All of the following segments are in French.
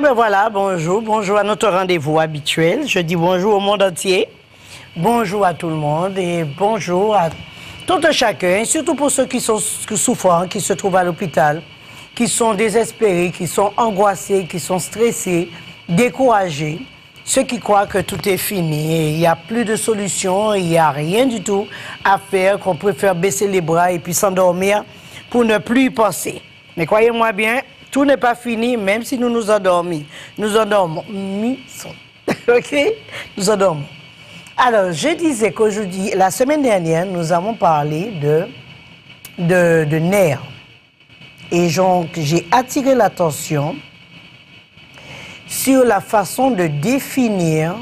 Eh bien voilà, bonjour, bonjour à notre rendez-vous habituel. Je dis bonjour au monde entier, bonjour à tout le monde et bonjour à tout un chacun, surtout pour ceux qui sont souffrants, qui se trouvent à l'hôpital, qui sont désespérés, qui sont angoissés, qui sont stressés, découragés, ceux qui croient que tout est fini, il n'y a plus de solution, il n'y a rien du tout à faire, qu'on préfère baisser les bras et puis s'endormir pour ne plus y penser. Mais croyez-moi bien, tout n'est pas fini, même si nous nous endormons. Nous endormons. OK? Nous endormons. Alors, je disais qu'aujourd'hui, la semaine dernière, nous avons parlé de nerfs. Et j'ai attiré l'attention sur la façon de définir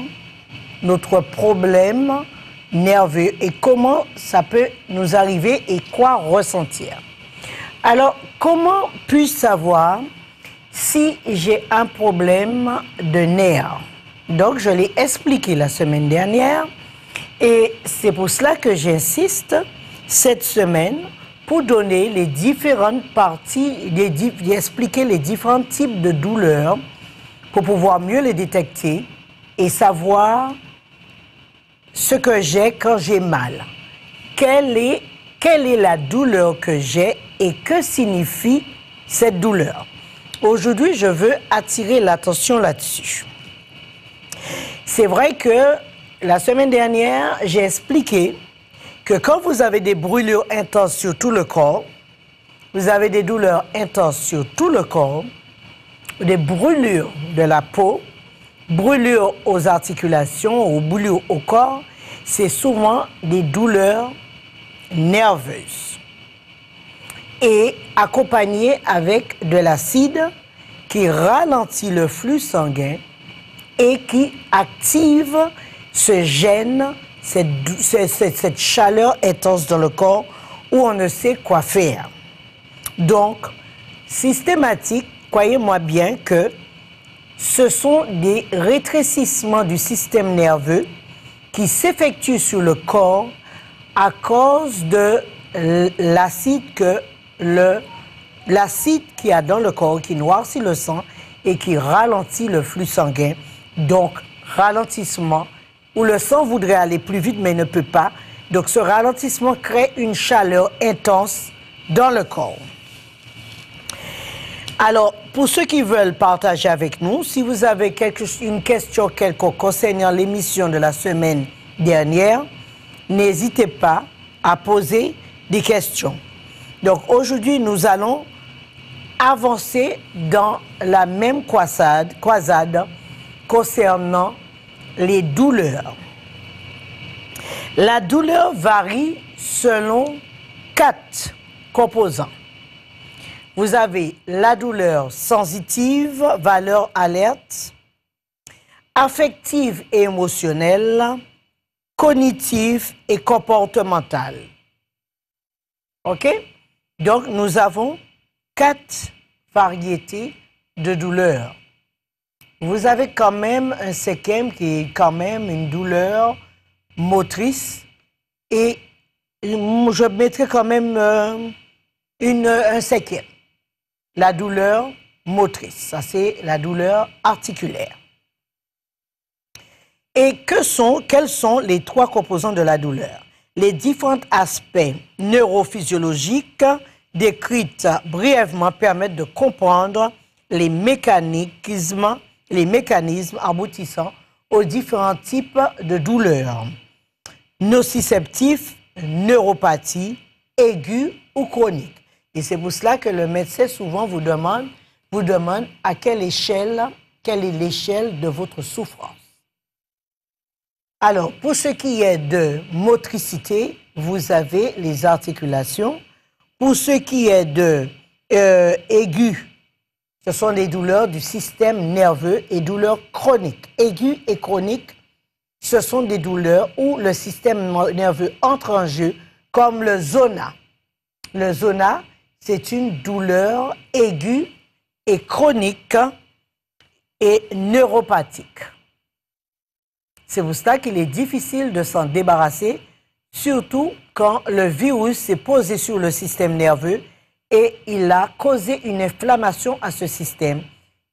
notre problème nerveux et comment ça peut nous arriver et quoi ressentir. Alors, comment puis-je savoir si j'ai un problème de nerfs? Donc, je l'ai expliqué la semaine dernière et c'est pour cela que j'insiste cette semaine pour donner les différentes parties, expliquer les différents types de douleurs pour pouvoir mieux les détecter et savoir ce que j'ai quand j'ai mal. Quelle est la douleur que j'ai et que signifie cette douleur? Aujourd'hui, je veux attirer l'attention là-dessus. C'est vrai que la semaine dernière, j'ai expliqué que quand vous avez des brûlures intenses sur tout le corps, vous avez des douleurs intenses sur tout le corps, des brûlures de la peau, brûlures aux articulations ou brûlures au corps, c'est souvent des douleurs nerveuses et accompagnées avec de l'acide qui ralentit le flux sanguin et qui active ce gène, cette chaleur intense dans le corps où on ne sait quoi faire. Donc, systématique, croyez-moi bien que ce sont des rétrécissements du système nerveux qui s'effectuent sur le corps à cause de l'acide qu'il y a dans le corps, qui noircit le sang et qui ralentit le flux sanguin. Donc, ralentissement, où le sang voudrait aller plus vite mais ne peut pas. Donc, ce ralentissement crée une chaleur intense dans le corps. Alors, pour ceux qui veulent partager avec nous, si vous avez une question quelconque concernant l'émission de la semaine dernière, n'hésitez pas à poser des questions. Donc, aujourd'hui, nous allons avancer dans la même croisade concernant les douleurs. La douleur varie selon 4 composants. Vous avez la douleur sensitive, valeur alerte, affective et émotionnelle, cognitive et comportementale. OK? Donc, nous avons 4 variétés de douleurs. Vous avez quand même un cinquième qui est quand même une douleur motrice et je mettrai quand même un cinquième. La douleur motrice, ça c'est la douleur articulaire. Et quels sont les 3 composants de la douleur? Les différents aspects neurophysiologiques décrits brièvement permettent de comprendre les mécanismes aboutissant aux différents types de douleurs. Nociceptifs, neuropathie, aiguë ou chronique. Et c'est pour cela que le médecin souvent vous demande à quelle est l'échelle de votre souffrance. Alors, pour ce qui est de motricité, vous avez les articulations. Pour ce qui est de aigu, ce sont les douleurs du système nerveux et douleurs chroniques. Aiguë et chronique, ce sont des douleurs où le système nerveux entre en jeu, comme le zona. Le zona, c'est une douleur aiguë et chronique et neuropathique. C'est pour cela qu'il est difficile de s'en débarrasser, surtout quand le virus s'est posé sur le système nerveux et il a causé une inflammation à ce système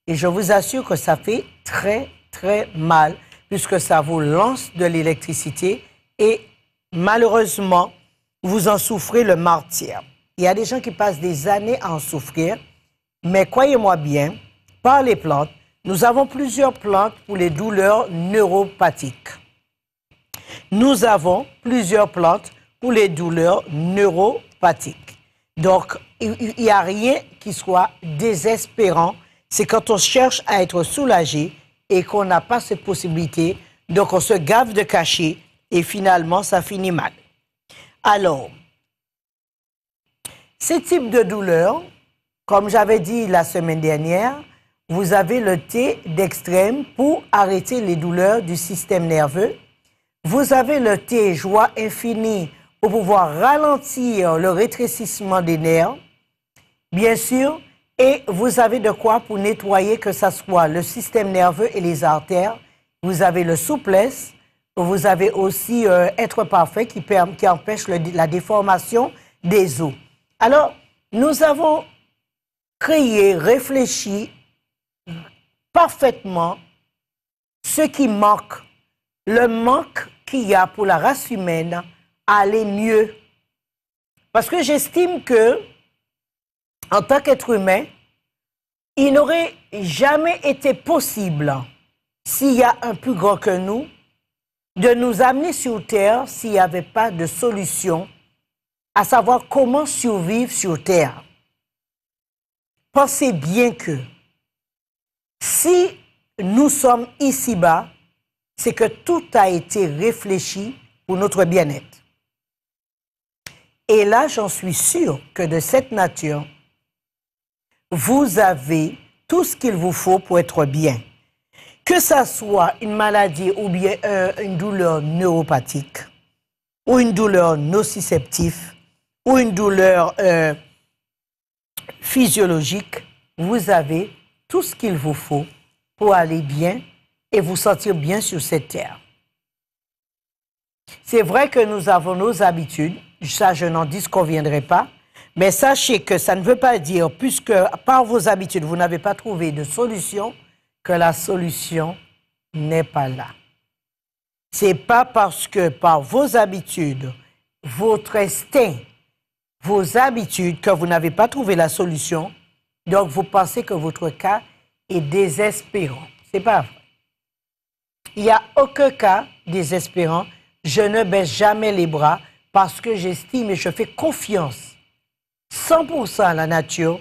et je vous assure que ça fait très, très mal puisque ça vous lance de l'électricité et malheureusement, vous en souffrez le martyre. Il y a des gens qui passent des années à en souffrir, mais croyez-moi bien, par les plantes, nous avons plusieurs plantes pour les douleurs neuropathiques. Nous avons plusieurs plantes pour les douleurs neuropathiques. Donc, il n'y a rien qui soit désespérant. C'est quand on cherche à être soulagé et qu'on n'a pas cette possibilité. Donc, on se gave de cachets et finalement, ça finit mal. Alors, ces types de douleurs, comme j'avais dit la semaine dernière, vous avez le thé d'extrême pour arrêter les douleurs du système nerveux. Vous avez le thé joie infinie pour pouvoir ralentir le rétrécissement des nerfs, bien sûr, et vous avez de quoi pour nettoyer, que ce soit le système nerveux et les artères. Vous avez le souplesse, vous avez aussi être parfait qui empêche la déformation des os. Alors, nous avons créé, réfléchi parfaitement ce qui manque, le manque qu'il y a pour la race humaine à aller mieux. Parce que j'estime que, en tant qu'être humain, il n'aurait jamais été possible, s'il y a un plus grand que nous, de nous amener sur Terre s'il n'y avait pas de solution, à savoir comment survivre sur Terre. Pensez bien que si nous sommes ici-bas, c'est que tout a été réfléchi pour notre bien-être. Et là, j'en suis sûre que de cette nature, vous avez tout ce qu'il vous faut pour être bien. Que ça soit une maladie ou bien une douleur neuropathique, ou une douleur nociceptive, ou une douleur physiologique, vous avez tout ce qu'il vous faut pour aller bien et vous sentir bien sur cette terre. C'est vrai que nous avons nos habitudes, ça je n'en disconviendrai pas, mais sachez que ça ne veut pas dire, puisque par vos habitudes vous n'avez pas trouvé de solution, que la solution n'est pas là. C'est pas parce que par vos habitudes, votre instinct, vos habitudes, que vous n'avez pas trouvé la solution, donc vous pensez que votre cas est désespérant. C'est pas vrai. Il n'y a aucun cas désespérant. Je ne baisse jamais les bras parce que j'estime et je fais confiance 100% à la nature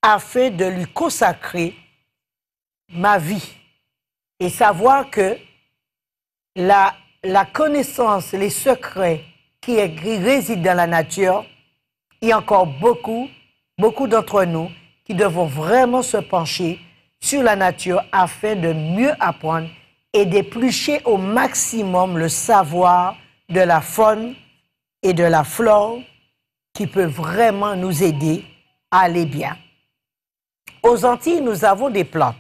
afin de lui consacrer ma vie et savoir que la connaissance, les secrets qui résident dans la nature, il y a encore beaucoup d'entre nous qui devons vraiment se pencher sur la nature afin de mieux apprendre et d'éplucher au maximum le savoir de la faune et de la flore qui peut vraiment nous aider à aller bien. Aux Antilles, nous avons des plantes.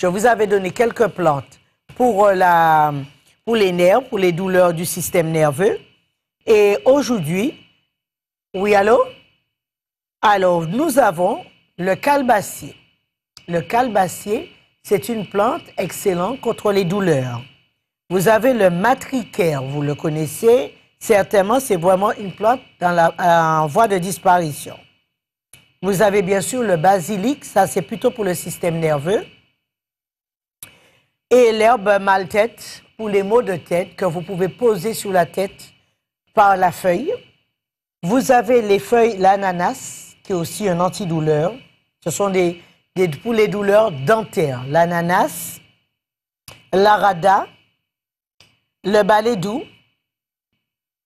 Je vous avais donné quelques plantes pour les nerfs, pour les douleurs du système nerveux. Et aujourd'hui, oui, allô? Alors, nous avons le calebassier. Le calebassier, c'est une plante excellente contre les douleurs. Vous avez le matricaire, vous le connaissez. Certainement, c'est vraiment une plante en voie de disparition. Vous avez bien sûr le basilic, ça c'est plutôt pour le système nerveux. Et l'herbe maltête pour les maux de tête que vous pouvez poser sur la tête par la feuille. Vous avez les feuilles, l'ananas, qui est aussi un antidouleur. Ce sont pour les douleurs dentaires. L'ananas, l'arada, le balédou,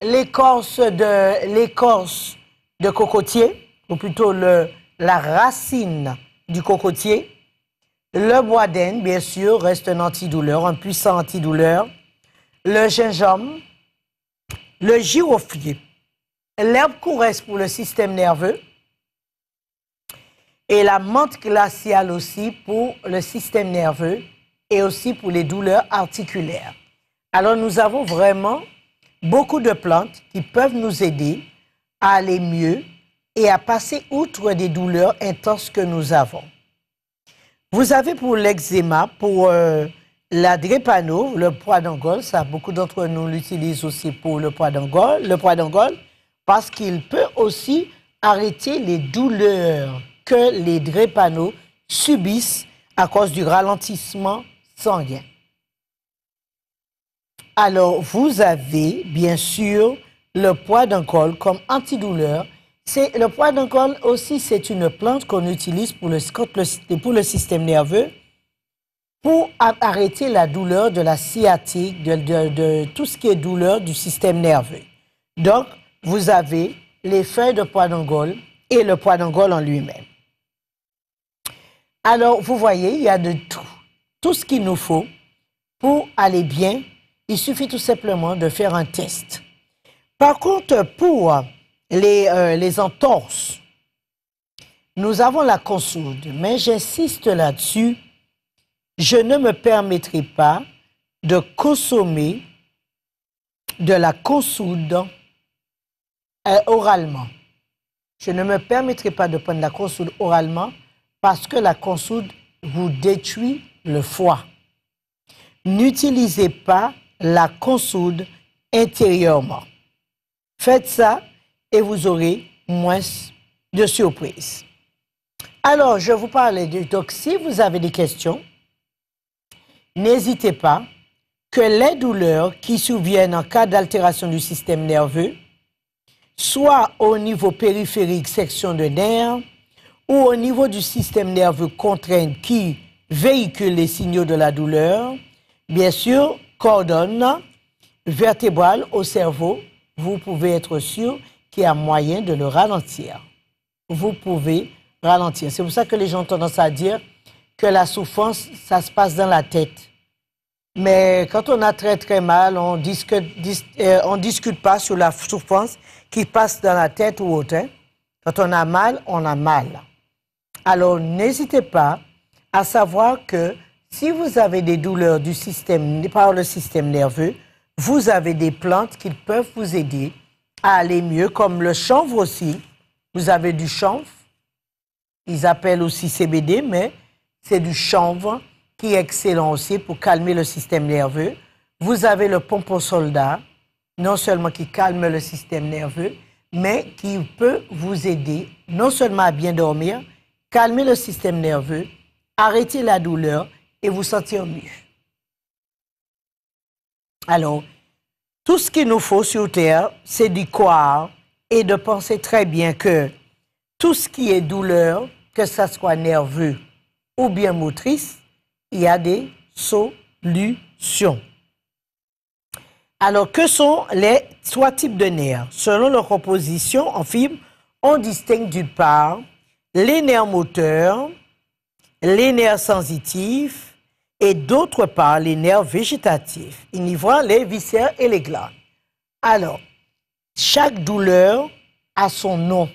l'écorce de cocotier, ou plutôt la racine du cocotier. Le bois d'Inde, bien sûr, reste un antidouleur, un puissant antidouleur. Le gingembre, le giroflier, l'herbe couresse pour le système nerveux et la menthe glaciale aussi pour le système nerveux et aussi pour les douleurs articulaires. Alors, nous avons vraiment beaucoup de plantes qui peuvent nous aider à aller mieux et à passer outre des douleurs intenses que nous avons. Vous avez pour l'eczéma, pour la drépano, le poids d'Angole, ça, beaucoup d'entre nous l'utilisent aussi pour le poids d'Angole, parce qu'il peut aussi arrêter les douleurs que les drépano subissent à cause du ralentissement sanguin. Alors, vous avez, bien sûr, le poids d'Angole comme antidouleur. Le poids d'Angole aussi, c'est une plante qu'on utilise pour le système nerveux, pour arrêter la douleur de la sciatique, de tout ce qui est douleur du système nerveux. Donc, vous avez les feuilles de poids d'Angole et le poids d'Angole en lui-même. Alors, vous voyez, il y a de tout. Tout ce qu'il nous faut pour aller bien, il suffit tout simplement de faire un test. Par contre, pour les entorses, nous avons la consoude, mais j'insiste là-dessus, je ne me permettrai pas de consommer de la consoude oralement. Je ne me permettrai pas de prendre la consoude oralement parce que la consoude vous détruit le foie. N'utilisez pas la consoude intérieurement. Faites ça et vous aurez moins de surprises. Alors, je vous parlais donc si vous avez des questions, n'hésitez pas que les douleurs qui surviennent en cas d'altération du système nerveux, soit au niveau périphérique, section de nerfs, ou au niveau du système nerveux contraint qui véhicule les signaux de la douleur, bien sûr, cordone vertébrale au cerveau, vous pouvez être sûr qu'il y a moyen de le ralentir. Vous pouvez ralentir. C'est pour ça que les gens ont tendance à dire que la souffrance, ça se passe dans la tête. Mais quand on a très très mal, on discute pas sur la souffrance qui passe dans la tête ou autre. Hein. Quand on a mal, on a mal. Alors n'hésitez pas à savoir que si vous avez des douleurs par le système nerveux, vous avez des plantes qui peuvent vous aider à aller mieux, comme le chanvre aussi. Vous avez du chanvre, ils appellent aussi CBD, mais c'est du chanvre qui est excellent aussi pour calmer le système nerveux. Vous avez le pompon-soldat, non seulement qui calme le système nerveux, mais qui peut vous aider non seulement à bien dormir, calmer le système nerveux, arrêter la douleur et vous sentir mieux. Alors, tout ce qu'il nous faut sur Terre, c'est d'y croire et de penser très bien que tout ce qui est douleur, que ce soit nerveux ou bien motrice, il y a des solutions. Alors, que sont les trois types de nerfs? Selon leur composition en fibres, on distingue d'une part les nerfs moteurs, les nerfs sensitifs et d'autre part les nerfs végétatifs. Il y voit les viscères et les glandes. Alors, chaque douleur a son nom.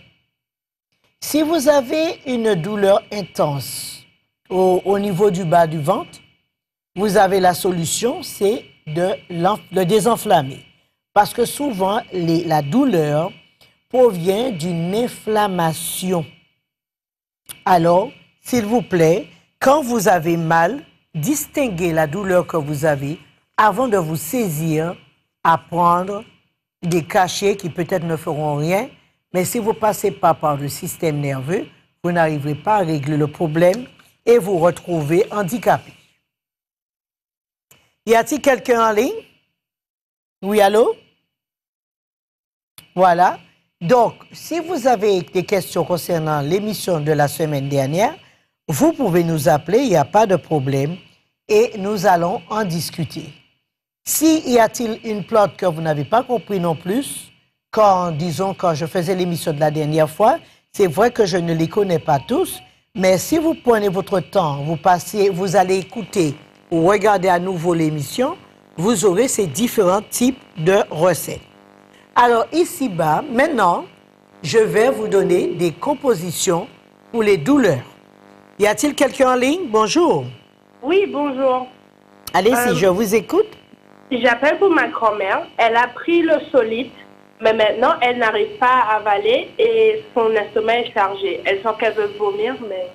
Si vous avez une douleur intense au niveau du bas du ventre, vous avez la solution, c'est de désenflammer. Parce que souvent, la douleur provient d'une inflammation. Alors, s'il vous plaît, quand vous avez mal, distinguez la douleur que vous avez avant de vous saisir à prendre des cachets qui peut-être ne feront rien. Mais si vous ne passez pas par le système nerveux, vous n'arriverez pas à régler le problème et vous retrouvez handicapé. Y a-t-il quelqu'un en ligne? Oui, allô? Voilà. Donc, si vous avez des questions concernant l'émission de la semaine dernière, vous pouvez nous appeler, il n'y a pas de problème, et nous allons en discuter. Si y a-t-il une plante que vous n'avez pas compris non plus, quand je faisais l'émission de la dernière fois, c'est vrai que je ne les connais pas tous, mais si vous prenez votre temps, vous allez écouter ou regarder à nouveau l'émission, vous aurez ces différents types de recettes. Alors ici-bas, maintenant, je vais vous donner des compositions pour les douleurs. Y a-t-il quelqu'un en ligne? Bonjour. Oui, bonjour. Allez-y, je vous écoute. J'appelle pour ma grand-mère. Elle a pris le solide, mais maintenant, elle n'arrive pas à avaler et son estomac est chargé. Elle sent qu'elle veut vomir, mais...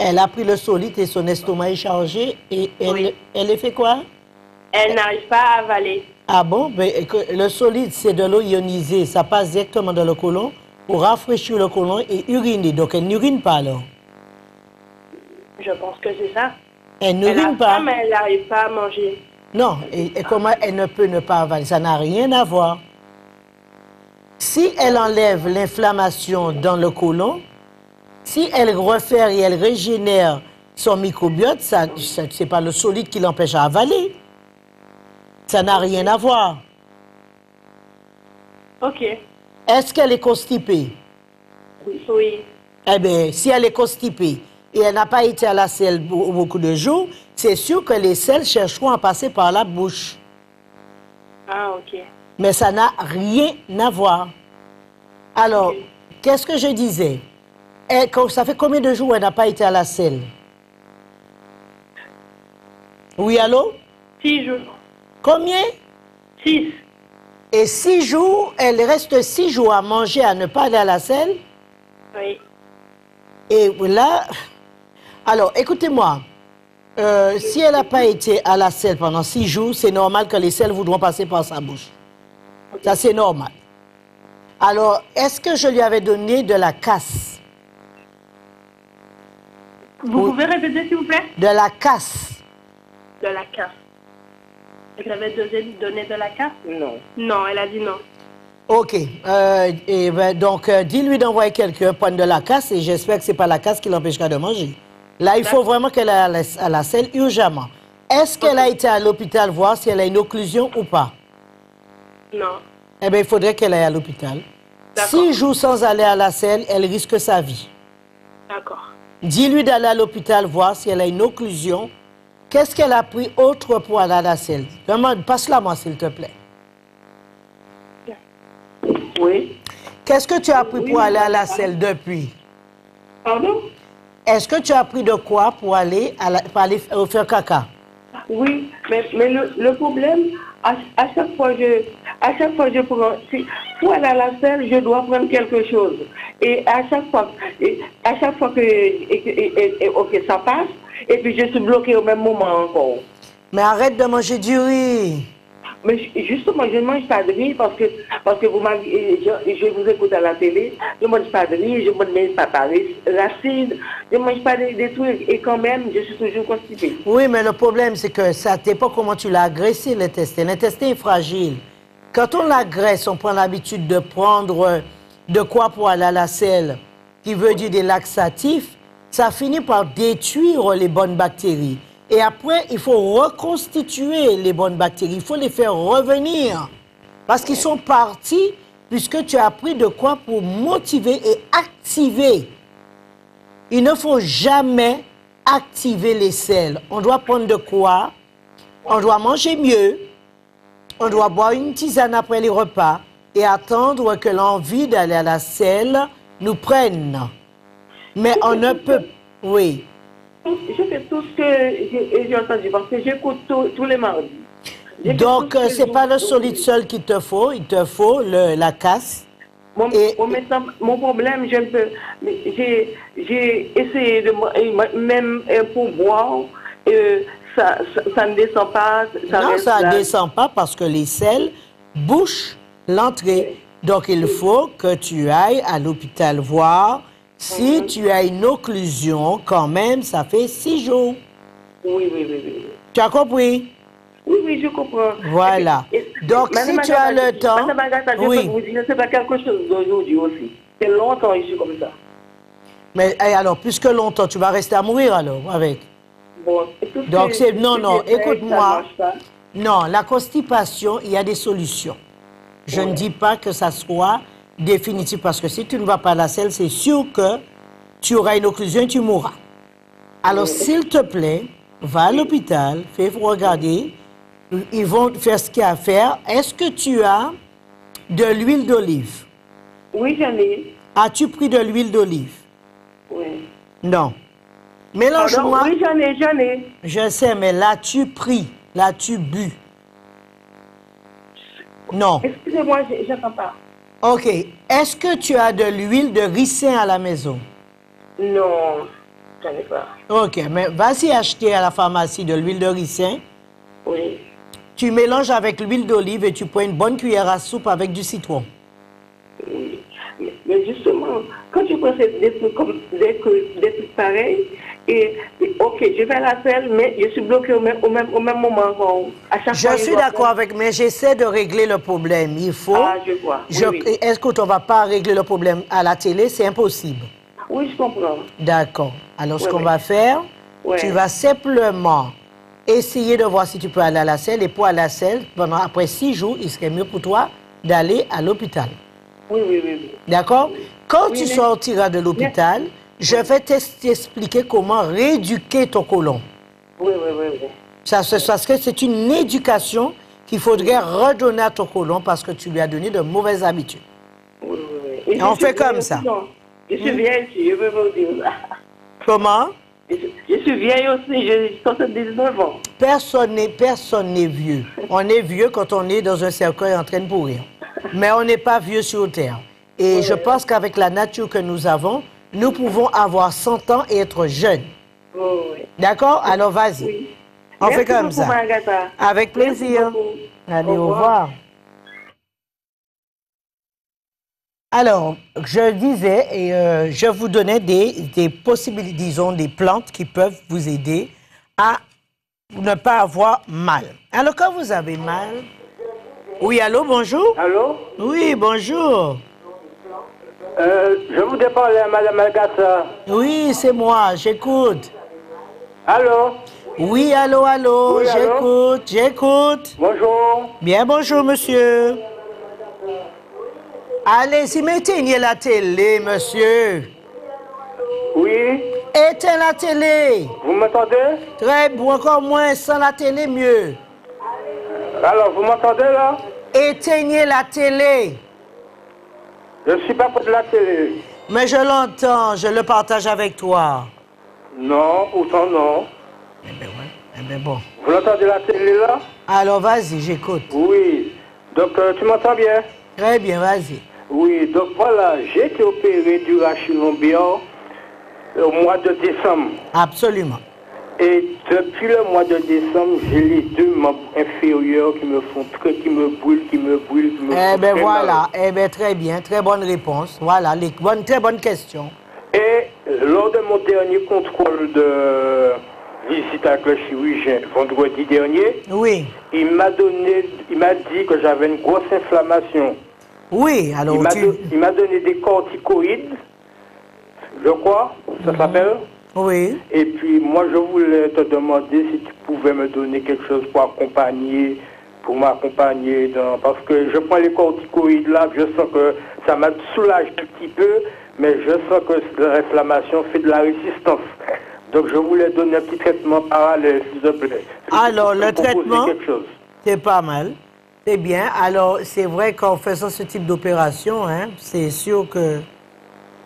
Elle a pris le solide et son estomac est chargé. Et elle a fait quoi? Elle n'arrive pas à avaler. Ah bon? Ben, le solide, c'est de l'eau ionisée. Ça passe directement dans le côlon pour rafraîchir le côlon et uriner. Donc, elle n'urine pas alors. Je pense que c'est ça. Elle Elle n'urine a pas. faim, mais elle n'arrive pas à manger. Non. Et comment elle ne peut ne pas avaler? Ça n'a rien à voir. Si elle enlève l'inflammation dans le côlon, si elle refaire et elle régénère son microbiote, c'est pas le solide qui l'empêche à avaler. Ça n'a rien à voir. Ok. Est-ce qu'elle est constipée? Oui. Eh bien, si elle est constipée et elle n'a pas été à la selle beaucoup de jours, c'est sûr que les selles chercheront à passer par la bouche. Ah, ok. Mais ça n'a rien à voir. Alors, qu'est-ce que je disais? Ça fait combien de jours elle n'a pas été à la selle? Oui, allô? 6 jours. Combien? 6. Et 6 jours, elle reste 6 jours à manger, à ne pas aller à la selle? Oui. Et là, alors, écoutez-moi. Si elle n'a pas été à la selle pendant 6 jours, c'est normal que les selles voudront passer par sa bouche. Ça, c'est normal. Alors, est-ce que je lui avais donné de la casse? Vous pouvez répéter, s'il vous plaît? De la casse. De la casse. Vous avez donné de la casse? Non. Non, elle a dit non. OK. Donc, dis-lui d'envoyer quelqu'un prendre de la casse et j'espère que ce n'est pas la casse qui l'empêchera de manger. Là, il faut vraiment qu'elle aille à la selle urgemment. Est-ce qu'elle a été à l'hôpital voir si elle a une occlusion ou pas? Non. Eh bien, il faudrait qu'elle aille à l'hôpital. 6 jours sans aller à la selle, elle risque sa vie. D'accord. Dis-lui d'aller à l'hôpital voir si elle a une occlusion. Qu'est-ce qu'elle a pris autre pour aller à la selle? Passe-la moi, s'il te plaît. Oui. Qu'est-ce que tu as pris pour aller à la selle depuis? Pardon? Est-ce que tu as pris de quoi pour aller, faire caca? Oui, mais le problème, à chaque fois je prends, pour aller à la selle, je dois prendre quelque chose. Et à chaque fois que ok, ça passe, et puis je suis bloquée au même moment encore. Mais arrête de manger du riz. Mais justement, je ne mange pas de riz parce que vous m'avez, je vous écoute à la télé, je ne mange pas de riz, je ne mange pas de racines, je ne mange pas des trucs et quand même, je suis toujours constipée. Oui, mais le problème, c'est que ça ne dépend comment tu l'as agressé, l'intestin. L'intestin est fragile. Quand on l'agresse, on prend l'habitude de prendre de quoi pour aller à la selle, qui veut dire des laxatifs, ça finit par détruire les bonnes bactéries. Et après, il faut reconstituer les bonnes bactéries. Il faut les faire revenir. Parce qu'ils sont partis puisque tu as pris de quoi pour motiver et activer. Il ne faut jamais activer les selles. On doit prendre de quoi? On doit manger mieux. On doit boire une tisane après les repas et attendre que l'envie d'aller à la selle nous prenne. Mais on ne peut... Oui. Je fais tout ce que j'ai entendu parce que j'écoute tous les mardis. Donc, ce n'est pas le solide seul qu'il te faut, il te faut la casse. Mon problème, j'ai essayé de même pour boire, ça ne descend pas. Non, ça ne descend pas parce que les selles bouchent l'entrée. Donc, il faut que tu ailles à l'hôpital voir. Si tu as une occlusion, quand même, ça fait 6 jours. Oui. Tu as compris? Oui, je comprends. Voilà. Donc, si tu as le temps... Madame Agatha, je peux vous dire, c'est pas quelque chose d'aujourd'hui aussi. C'est longtemps ici comme ça. Mais alors, puisque longtemps, tu vas rester à mourir alors, avec? Bon. Donc, non, écoute-moi. Non, la constipation, il y a des solutions. Je ne dis pas que ça soit définitif, parce que si tu ne vas pas à la selle, c'est sûr que tu auras une occlusion et tu mourras. Alors, s'il te plaît, va à l'hôpital, fais regarder, ils vont faire ce qu'il y a à faire. Est-ce que tu as de l'huile d'olive? Oui, j'en ai. As-tu pris de l'huile d'olive? Oui. Non. Mélange-moi. Oui, j'en ai. Je sais, mais l'as-tu pris? L'as-tu bu? Non. Excusez-moi, je n'entends pas. OK. Est-ce que tu as de l'huile de ricin à la maison? Non. j'en ai pas. Ok, mais vas-y acheter à la pharmacie de l'huile de ricin. Oui. Tu mélanges avec l'huile d'olive et tu prends une bonne cuillère à soupe avec du citron. Oui. Mais justement, quand tu prends des trucs comme des trucs pareils, ok, je fais l'appel, mais je suis bloquée au même moment. À chaque fois, Je suis d'accord avec, mais j'essaie de régler le problème. Il faut. Ah, je vois. Oui. Est-ce qu'on ne va pas régler le problème à la télé? C'est impossible. Oui, je comprends. D'accord. Alors, ce Oui, qu'on oui. va faire, Ouais. tu vas simplement essayer de voir si tu peux aller à la selle. Et pour aller à la selle, après 6 jours, il serait mieux pour toi d'aller à l'hôpital. Oui. D'accord? Quand Oui, tu mais- sortiras de l'hôpital, je vais t'expliquer comment rééduquer ton côlon. Oui. C'est une éducation qu'il faudrait redonner à ton côlon parce que tu lui as donné de mauvaises habitudes. Oui. Et on fait comme ça. Je suis vieille aussi, je veux vous dire ça. Comment? Je suis vieille aussi, j'ai 79 ans. Personne n'est vieux. On est vieux quand on est dans un cercueil en train de pourrir. Mais on n'est pas vieux sur terre. Et je pense qu'avec la nature que nous avons, nous pouvons avoir 100 ans et être jeunes. Oui. D'accord? Alors vas-y. Oui. On Merci fait comme beaucoup, ça. Margata. Avec plaisir. Merci beaucoup. Allez, au revoir. Alors, je disais, et je vous donnais des possibilités, disons, des plantes qui peuvent vous aider à ne pas avoir mal. Alors, quand vous avez mal... Oui, allô, bonjour? Allô? Oui, bonjour. Je voudrais parler à Madame Algassa. Oui, c'est moi, j'écoute. Allô? Oui, allô, Oui, allô? j'écoute. Bonjour. Bien, bonjour, monsieur. Allez-y, éteignez la télé, monsieur. Oui? Éteins la télé. Vous m'entendez? Très bien, encore moins, sans la télé, mieux. Alors, vous m'entendez là? Éteignez la télé. Je ne suis pas près de la télé. Mais je l'entends, je le partage avec toi. Non, pourtant non. Eh bien bon. Vous l'entendez la télé là? Alors, vas-y, j'écoute. Oui. Donc, tu m'entends bien? Très bien, vas-y. Oui, donc voilà, j'ai été opéré du rachis lombaire au mois de décembre. Absolument. Et depuis le mois de décembre, j'ai les 2 membres inférieurs qui me font qui me brûlent. Eh bien voilà, eh bien très bien, très bonne réponse. Voilà, très bonne question. Et lors de mon dernier contrôle de visite avec le chirurgien vendredi dernier, Oui. il m'a dit que j'avais une grosse inflammation. Oui, alors Il m'a donné des corticoïdes, je crois, ça s'appelle. Oui. Et puis moi je voulais te demander si tu pouvais me donner quelque chose pour m'accompagner parce que je prends les corticoïdes là, je sens que ça m'a soulagé un petit peu, mais je sens que l'inflammation fait de la résistance. Donc je voulais donner un petit traitement parallèle, s'il te plaît. Alors le traitement, c'est pas mal. C'est bien. Alors c'est vrai qu'en faisant ce type d'opération, hein, c'est sûr que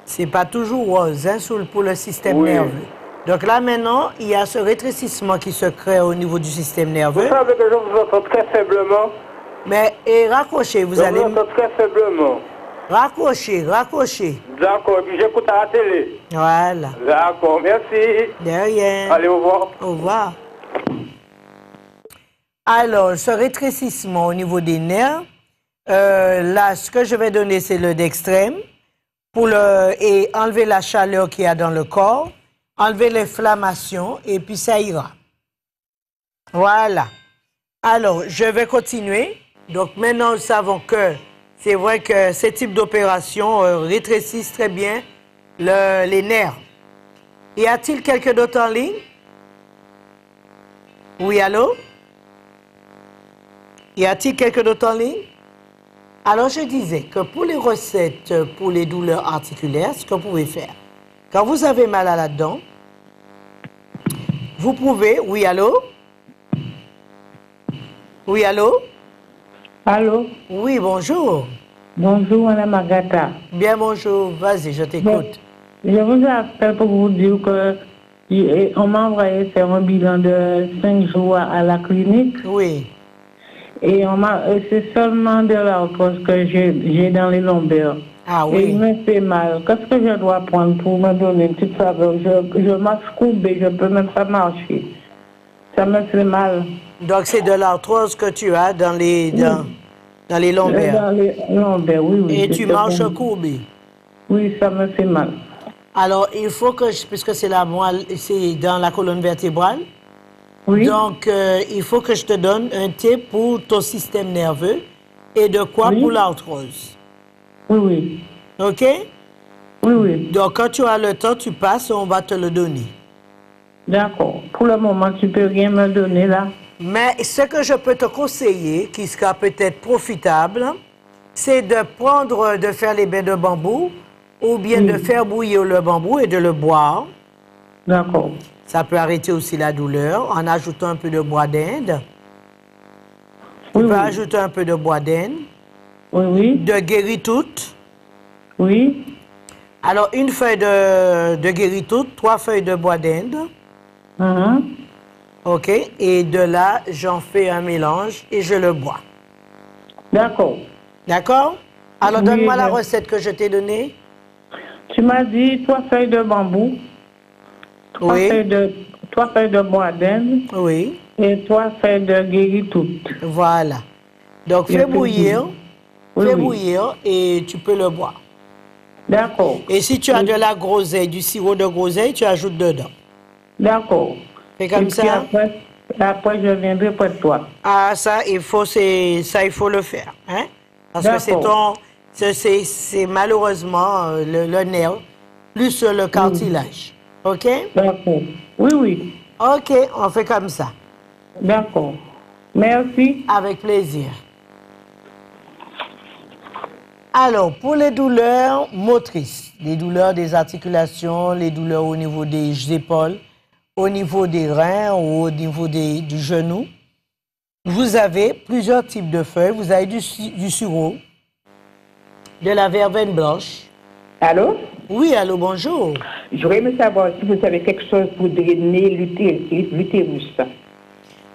c'est pas toujours rose hein, pour le système nerveux. Donc là maintenant, il y a ce rétrécissement qui se crée au niveau du système nerveux. Vous savez que je vous entends très faiblement. Mais raccrochez, vous allez... Je vous entends très faiblement. Raccrochez. D'accord, puis j'écoute à la télé. Voilà. D'accord, merci. De rien. Allez, au revoir. Au revoir. Alors, ce rétrécissement au niveau des nerfs, là, ce que je vais donner, c'est le dextrem et enlever la chaleur qu'il y a dans le corps, enlever l'inflammation et puis ça ira. Voilà. Alors, je vais continuer. Donc, maintenant, nous savons que c'est vrai que ce type d'opération rétrécissent très bien les nerfs. Y a-t-il quelqu'un d'autre en ligne? Oui, allô? Y a-t-il quelqu'un d'autre en ligne? Alors, je disais que pour les recettes, pour les douleurs articulaires, ce que vous pouvez faire, quand vous avez mal à la dent, vous pouvez... Oui, allô? Oui, allô? Allô? Oui, bonjour. Bonjour, Madame Agatha. Bien, bonjour. Vas-y, je t'écoute. Je vous appelle pour vous dire que on m'a envoyé faire un bilan de 5 jours à la clinique. Oui. Et c'est seulement de l'arthrose que j'ai dans les lombaires. Ah Et oui. il me fait mal. Qu'est-ce que je dois prendre pour me donner une petite faveur? Je marche courbée, je ne peux même pas marcher. Ça me fait mal. Donc, c'est de l'arthrose que tu as dans dans les lombaires. Dans les lombaires, oui, oui. Et tu c'était marches bon. courbé. Oui, ça me fait mal. Alors, il faut que, puisque c'est la moelle, c'est dans la colonne vertébrale, Oui. donc il faut que je te donne un thé pour ton système nerveux et de quoi Oui. pour l'arthrose. Oui, oui. OK? Oui, oui. Donc, quand tu as le temps, tu passes et on va te le donner. D'accord. Pour le moment, tu peux rien me donner là? Mais ce que je peux te conseiller, qui sera peut-être profitable, c'est de faire les bains de bambou ou bien de faire bouillir le bambou et de le boire. D'accord. Ça peut arrêter aussi la douleur en ajoutant un peu de bois d'Inde. Tu Oui, peux oui. ajouter un peu de bois d'Inde, Oui, oui. de guéritoute. Oui. Alors, une feuille de guéritoute, 3 feuilles de bois d'Inde. Mhm. OK? Et de là, j'en fais un mélange et je le bois. D'accord. D'accord? Alors, Oui, donne-moi la je- recette que je t'ai donnée. Tu m'as dit 3 feuilles de bambou, 3 Oui. feuilles de bois d'Inde Oui. et 3 feuilles de guéritoute. Voilà. Donc, Je fais fais bouillir. bouillir. Oui, Fais oui. bouillir et tu peux le boire. D'accord. Et si tu as de la groseille, du sirop de groseille, tu ajoutes dedans. D'accord. Fais comme Et puis ça. après, je viendrai près de toi. Ah, ça, il faut le faire. Hein? Parce que D'accord. c'est malheureusement le nerf, plus le cartilage. OK? D'accord. Oui, oui. OK, on fait comme ça. D'accord. Merci. Avec plaisir. Alors, pour les douleurs motrices, les douleurs des articulations, les douleurs au niveau des épaules, au niveau des reins ou au niveau du genou, vous avez plusieurs types de feuilles. Vous avez du sureau, de la verveine blanche. Allô? Oui, allô, bonjour. J'aurais aimé savoir si vous avez quelque chose pour drainer l'utérus.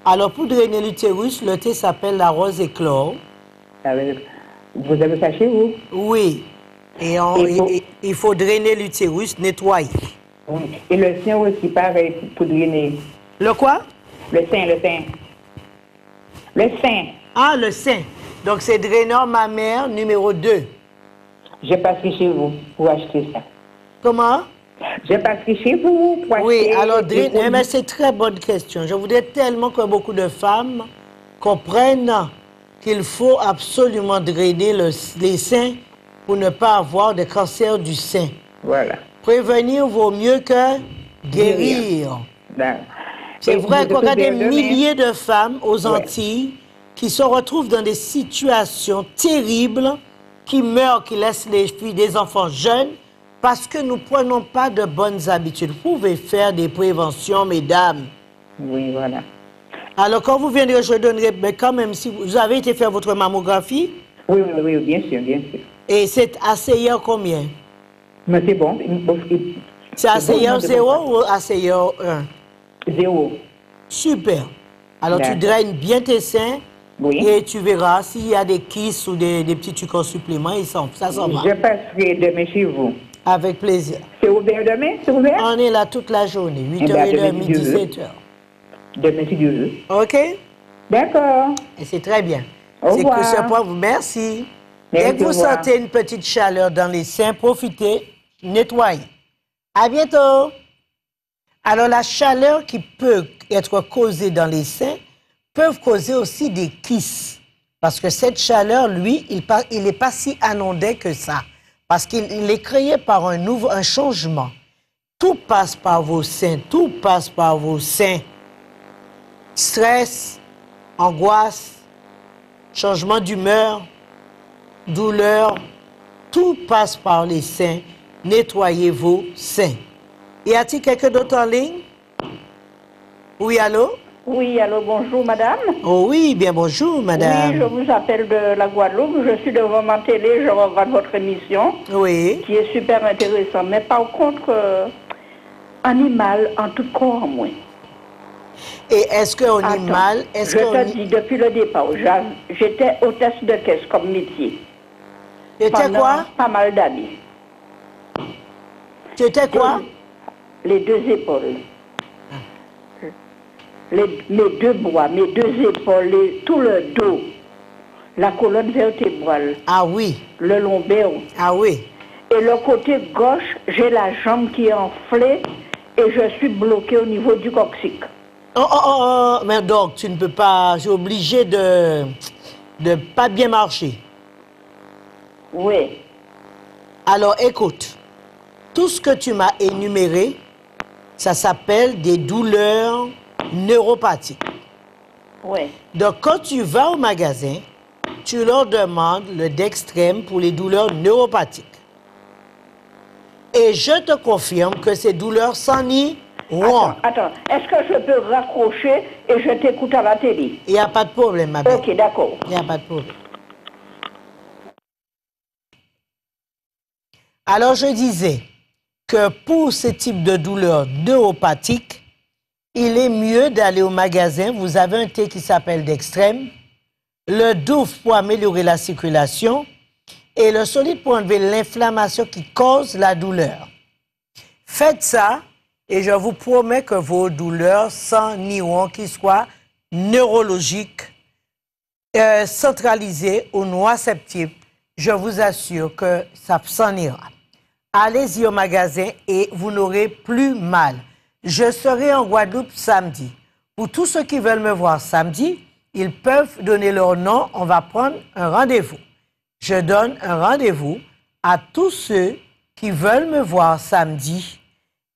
Alors, pour drainer l'utérus, le thé s'appelle la rose éclore. Vous avez ça chez vous? Oui. Et il faut drainer l'utérus, nettoyer. Et le sein aussi, pareil, pour drainer. Le quoi? Le sein. Le sein. Ah, le sein. Donc, c'est draineur mammaire numéro 2. Je passerai chez vous pour acheter ça. Comment? Je passerai chez vous pour acheter... Oui, alors, des produits. mais c'est très bonne question. Je voudrais tellement que beaucoup de femmes comprennent qu'il faut absolument drainer les seins pour ne pas avoir de cancer du sein. Voilà. Prévenir vaut mieux que guérir. D'accord. C'est Et vrai vous qu'on a êtes des ouvert demain? milliers de femmes aux Antilles qui se retrouvent dans des situations terribles, qui meurent, qui laissent les filles, des enfants jeunes, parce que nous ne prenons pas de bonnes habitudes. Vous pouvez faire des préventions, mesdames. Oui, voilà. Alors, quand vous viendrez, je donnerai, mais quand même, si vous avez été faire votre mammographie, Oui, bien sûr, bien sûr. et c'est ACR combien? Mais c'est bon. C'est ACR 0 ou ACR 1? 0. Super. Alors, tu D'accord. draines bien tes seins. Oui. Et tu verras s'il y a des kisses ou des petits trucs en supplément, ça s'en va. Je passerai demain chez vous. Avec plaisir. C'est ouvert demain? C'est ouvert? On est là toute la journée, Eh ben, 8h30, demain, si Dieu veut. 17h. Demain, si Dieu veut. OK? D'accord. Et c'est très bien. Au C'est que revoir. ce point, merci. Merci, Dès que au vous revoir. sentez une petite chaleur dans les seins, profitez, nettoyez. À bientôt. Alors, la chaleur qui peut être causée dans les seins peut causer aussi des kisses. Parce que cette chaleur, lui, il n'est pas si anodin que ça. Parce qu'il est créé par un changement. Tout passe par vos seins, tout passe par vos seins. Stress, angoisse, changement d'humeur, douleur, tout passe par les seins. Nettoyez vos seins. Y a-t-il quelqu'un d'autre en ligne? Oui, allô? Oui, allô, bonjour madame. Oh oui, bien bonjour, madame. Oui, je vous appelle de la Guadeloupe. Je suis devant ma télé, je regarde votre émission Oui. qui est super intéressante. Mais par contre, animal en tout cas en moins. Et est-ce qu'un Attends, animal... je te dis, depuis le départ, j'étais hôtesse de caisse comme métier. Tu étais quoi? Pas mal d'années. Tu étais quoi? Les deux épaules. Mes deux bras, mes deux épaules, tout le dos. La colonne vertébrale. Ah oui. Le lombaire. Ah oui. Et le côté gauche, j'ai la jambe qui est enflée et je suis bloquée au niveau du coccyx. Mais donc, tu ne peux pas... J'ai obligé de pas bien marcher. Oui. Alors, écoute. Tout ce que tu m'as énuméré, ça s'appelle des douleurs neuropathiques. Oui. Donc, quand tu vas au magasin, tu leur demandes le Dextrem pour les douleurs neuropathiques. Et je te confirme que ces douleurs s'en iront. Attends, est-ce que je peux raccrocher et je t'écoute à la télé? Il n'y a pas de problème, ma belle. Ok, d'accord. Il n'y a pas de problème. Alors, je disais que pour ce type de douleurs neuropathiques, il est mieux d'aller au magasin. Vous avez un thé qui s'appelle Dextrem, le Douf pour améliorer la circulation et le solide pour enlever l'inflammation qui cause la douleur. Faites ça et je vous promets que vos douleurs s'en iront, qu'ils soient neurologiques, centralisées ou nociceptives. Je vous assure que ça s'en ira. Allez-y au magasin et vous n'aurez plus mal. Je serai en Guadeloupe samedi. Pour tous ceux qui veulent me voir samedi, ils peuvent donner leur nom. On va prendre un rendez-vous. Je donne un rendez-vous à tous ceux qui veulent me voir samedi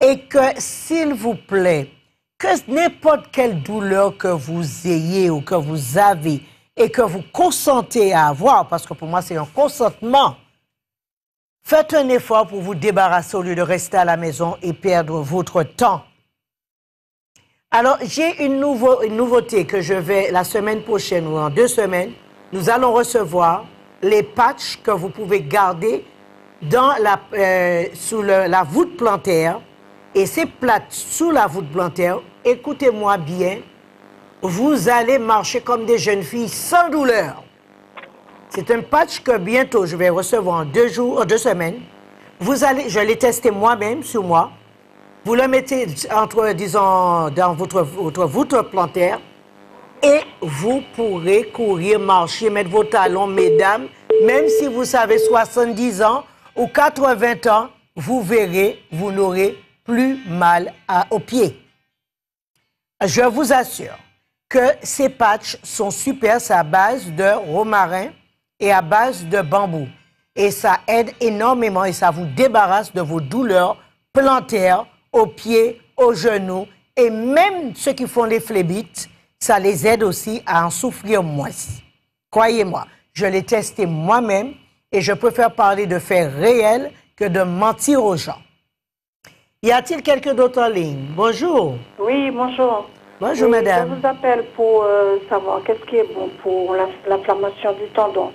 et que, s'il vous plaît, que n'importe quelle douleur que vous ayez ou que vous avez et que vous consentez à avoir, parce que pour moi, c'est un consentement, faites un effort pour vous débarrasser au lieu de rester à la maison et perdre votre temps. Alors, j'ai une nouveauté que je vais, la semaine prochaine ou en 2 semaines, nous allons recevoir les patchs que vous pouvez garder dans sous la voûte plantaire. Et ces plates sous la voûte plantaire, écoutez-moi bien, vous allez marcher comme des jeunes filles sans douleur. C'est un patch que bientôt je vais recevoir en 2 semaines. Je l'ai testé moi-même sur moi. Vous le mettez dans votre voûte plantaire et vous pourrez courir, marcher, mettre vos talons, mesdames. Même si vous avez 70 ans ou 80 ans, vous verrez, vous n'aurez plus mal aux pieds. Je vous assure que ces patchs sont super, c'est à base de romarin et à base de bambou. Et ça aide énormément et ça vous débarrasse de vos douleurs plantaires, aux pieds, aux genoux. Et même ceux qui font les phlébites, ça les aide aussi à en souffrir moins. Croyez-moi, je l'ai testé moi-même et je préfère parler de faits réels que de mentir aux gens. Y a-t-il quelqu'un d'autre en ligne? Bonjour. Oui, bonjour. Bonjour, madame. Je vous appelle pour savoir qu'est-ce qui est bon pour l'inflammation du tendon.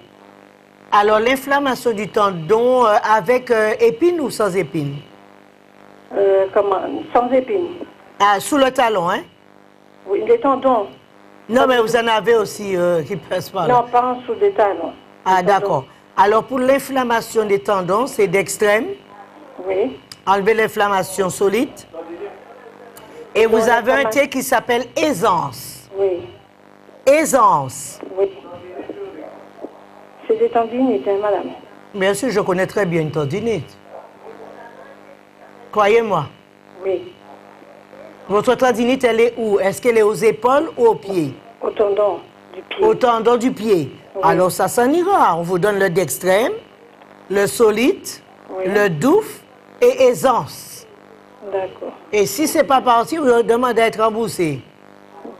Alors, l'inflammation du tendon avec épines ou sans épines? Comment? Sans épines. Ah, sous le talon, hein? Oui, les tendons. Non, mais vous en avez aussi qui passent par là. Non, pas en dessous des talons. Ah, d'accord. Alors, pour l'inflammation des tendons, c'est Dextrem. Oui. Enlever l'inflammation solide. Et vous avez un thé qui s'appelle Aisance. Oui. Aisance. Oui. C'est des tendinites, hein, madame. Bien sûr, je connais très bien une tendinite. Croyez-moi. Oui. Votre tendinite, elle est où? Est-ce qu'elle est aux épaules ou aux pieds? Au tendon du pied. Au tendon du pied. Oui. Alors, ça s'en ira. On vous donne le Dextrem, le solide, oui, le Douf et Aisance. D'accord. Et si ce n'est pas parti, vous demandez à être remboursé.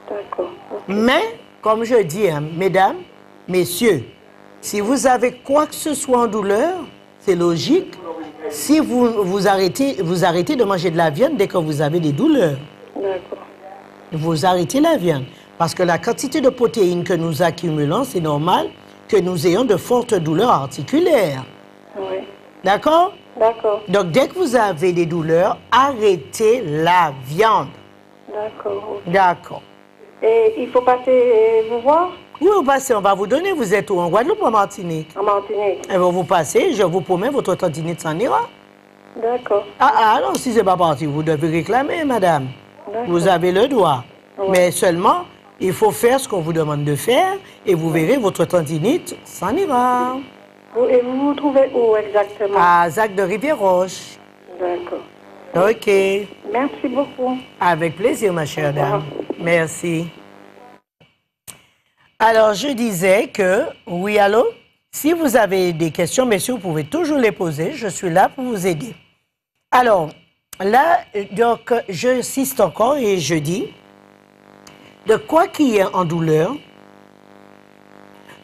D'accord. Okay. Mais, comme je dis, hein, mesdames, messieurs, si vous avez quoi que ce soit en douleur, c'est logique. Si vous arrêtez de manger de la viande dès que vous avez des douleurs. D'accord. Vous arrêtez la viande. Parce que la quantité de protéines que nous accumulons, c'est normal que nous ayons de fortes douleurs articulaires. Oui. D'accord? D'accord. Donc, dès que vous avez des douleurs, arrêtez la viande. D'accord. Okay. D'accord. Et il faut passer vous voir? Oui, vous passez, on va vous donner. Vous êtes où, en Guadeloupe ou en Martinique? En Martinique. Eh bien, vous passez, je vous promets, votre tendinite s'en ira. D'accord. Ah, non, si c'est pas parti, vous devez réclamer, madame. Vous avez le droit. Ouais. Mais seulement, il faut faire ce qu'on vous demande de faire et vous verrez, votre tendinite s'en ira. Et vous vous trouvez où exactement? À Zac de Rivière-Roche. D'accord. OK. Merci beaucoup. Avec plaisir, ma chère dame. Merci. Alors, je disais que, oui, allô? Si vous avez des questions, messieurs, vous pouvez toujours les poser. Je suis là pour vous aider. Alors, là, donc, j'insiste encore et je dis, de quoi qu'il y ait en douleur,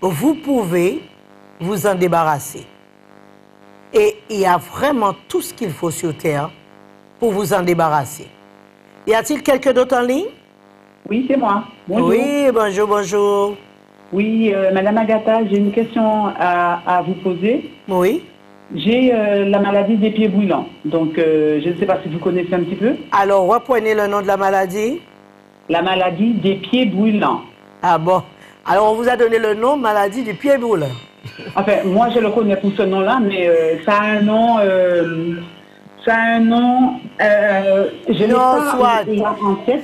vous pouvez vous en débarrasser. Et il y a vraiment tout ce qu'il faut sur Terre pour vous en débarrasser. Y a-t-il quelqu'un d'autre en ligne? Oui, c'est moi. Bonjour. Oui, bonjour, bonjour. Oui, Madame Agatha, j'ai une question à vous poser. Oui. J'ai la maladie des pieds brûlants. Donc, je ne sais pas si vous connaissez un petit peu. Alors, reprenez le nom de la maladie. La maladie des pieds brûlants. Ah bon. Alors, on vous a donné le nom maladie du pied brûlant. Enfin, moi, je le connais pour ce nom-là, mais ça a un nom... ça a un nom... je n'ai pas en tête,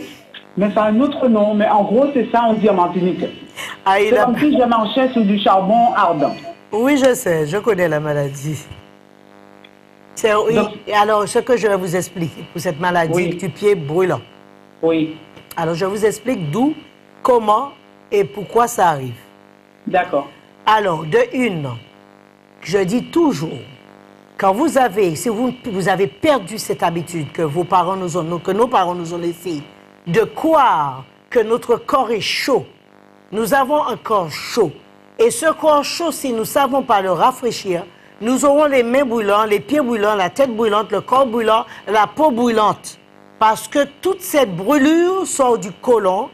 mais ça a un autre nom. Mais en gros, c'est ça, on dit en Martinique. Ah, c'est comme si je marchais sur du charbon ardent. Oui, je sais, je connais la maladie. Oui. Donc, alors, ce que je vais vous expliquer pour cette maladie du pied brûlant. Oui. Alors, je vous explique d'où, comment et pourquoi ça arrive. D'accord. Alors, de une, je dis toujours, quand vous avez, si vous avez perdu cette habitude que vos parents que nos parents nous ont laissé, de croire que notre corps est chaud, nous avons un corps chaud. Et ce corps chaud, si nous ne savons pas le rafraîchir, nous aurons les mains brûlantes, les pieds brûlants, la tête brûlante, le corps brûlant, la peau brûlante. Parce que toute cette brûlure sort du côlon,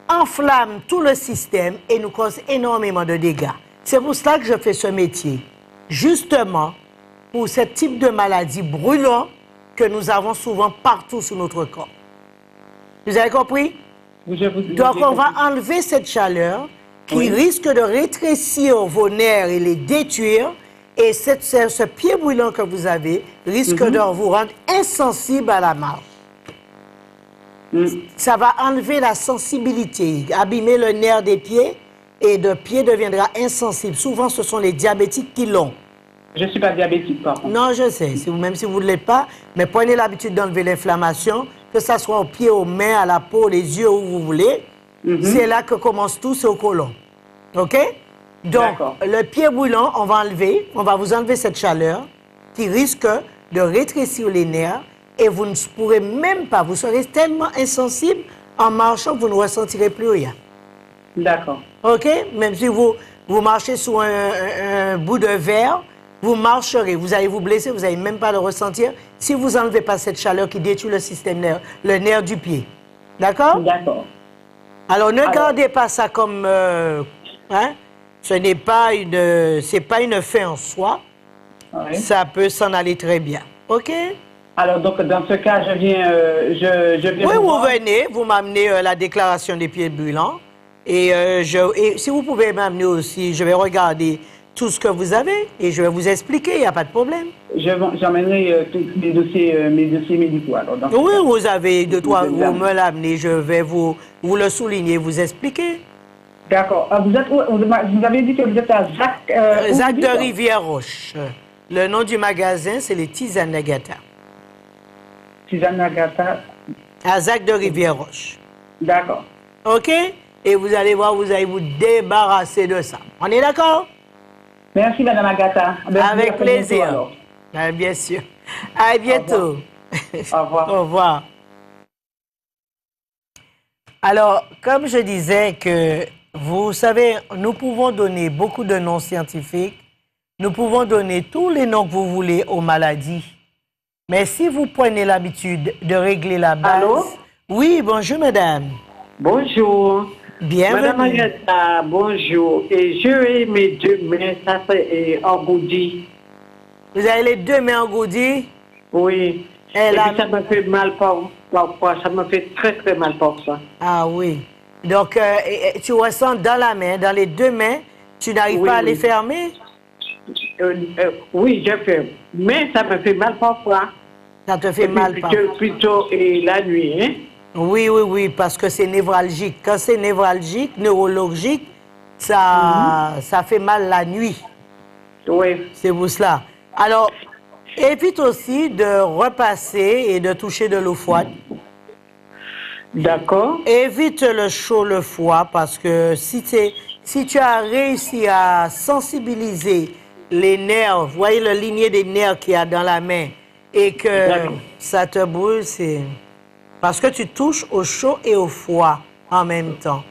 enflamme tout le système et nous cause énormément de dégâts. C'est pour cela que je fais ce métier. Justement, pour ce type de maladie brûlante que nous avons souvent partout sur notre corps. Vous avez compris? Donc, on va enlever cette chaleur qui risque de rétrécir vos nerfs et les détruire. Et ce pied brûlant que vous avez risque de vous rendre insensible à la marche. Ça va enlever la sensibilité, abîmer le nerf des pieds et le pied deviendra insensible. Souvent, ce sont les diabétiques qui l'ont. Je ne suis pas diabétique, par contre. Non, je sais, même si vous ne l'êtes pas, mais prenez l'habitude d'enlever l'inflammation, que ce soit aux pieds, aux mains, à la peau, les yeux, où vous voulez. C'est là que commence tout, c'est au côlon. OK? Donc, le pied brûlant, on va vous enlever cette chaleur qui risque de rétrécir les nerfs et vous ne pourrez même pas, vous serez tellement insensible en marchant que vous ne ressentirez plus rien. D'accord. OK? Même si vous marchez sur un bout de verre, vous marcherez, vous allez vous blesser, vous n'allez même pas le ressentir si vous n'enlevez pas cette chaleur qui détruit le système nerf, le nerf du pied. D'accord? D'accord. Alors, ne gardez pas ça comme... ce n'est pas une fin en soi. Oui. Ça peut s'en aller très bien. OK? Alors, donc, dans ce cas, je viens... oui, vous venez, vous m'amenez la déclaration des pieds brûlants. Et si vous pouvez m'amener aussi, je vais regarder tout ce que vous avez et je vais vous expliquer, il n'y a pas de problème. J'emmènerai tous mes dossiers médicaux. Alors, oui, vous avez de toi, vous me l'amenez, je vais vous le souligner, vous expliquer. D'accord. Vous êtes où? Vous avez dit que vous êtes à Zac... Zac de Rivière-Roche. Le nom du magasin, c'est les Tisanes Agatha. Tisanes Agatha. À Zac de Rivière-Roche. D'accord. OK? Et vous allez voir, vous allez vous débarrasser de ça. On est d'accord? Merci, Madame Agatha. Avec plaisir. Bien sûr. À bientôt. Au revoir. Au revoir. Alors, comme je disais que, vous savez, nous pouvons donner beaucoup de noms scientifiques, nous pouvons donner tous les noms que vous voulez aux maladies. Mais si vous prenez l'habitude de régler la base... Allô? Oui, bonjour, madame. Bonjour. Bienvenue. Madame Agatha, bonjour. Et je mes deux mains, ça fait engourdi. Vous avez les deux mains engourdies? Oui. Et puis ça me fait mal parfois. Ça me fait très, très mal pour ça. Ah oui. Donc, tu ressens dans la main, dans les deux mains, tu n'arrives pas à les fermer? Oui, je ferme. Mais ça me fait mal parfois. Ça te fait mal parfois? Plutôt la nuit, hein? Oui, oui, oui, parce que c'est névralgique. Quand c'est névralgique, neurologique, ça fait mal la nuit. Oui. C'est pour cela. Alors, évite aussi de repasser et de toucher de l'eau froide. D'accord. Évite le chaud, le froid, parce que si tu as réussi à sensibiliser les nerfs, vous voyez la lignée des nerfs qu'il y a dans la main, et que ça te brûle, c'est parce que tu touches au chaud et au froid en même temps.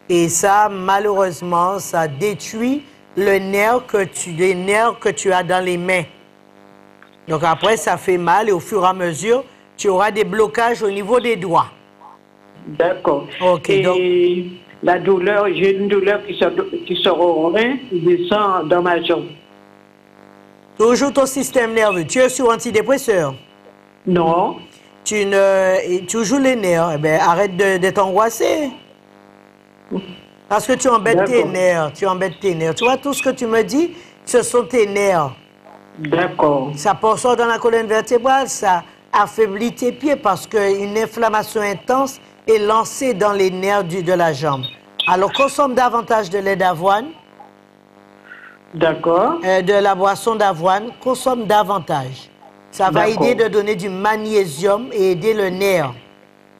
Et ça, malheureusement, ça détruit les nerfs que tu as dans les mains. Donc après, ça fait mal et au fur et à mesure, tu auras des blocages au niveau des doigts. D'accord. Ok, et donc la douleur, j'ai une douleur qui sort au rein, qui descend dans ma jambe. Toujours ton système nerveux. Tu es sur antidépresseur? Non. Tu joues les nerfs. Eh bien, arrête d'être angoissé. Parce que tu embêtes tes nerfs. Tu embêtes tes nerfs. Tu vois, tout ce que tu me dis, ce sont tes nerfs. D'accord. Ça sort dans la colonne vertébrale, ça affaiblit tes pieds parce qu'une inflammation intense est lancée dans les nerfs de la jambe. Alors, consomme davantage de lait d'avoine. D'accord. De la boisson d'avoine, consomme davantage. Ça va aider de donner du magnésium et aider le nerf.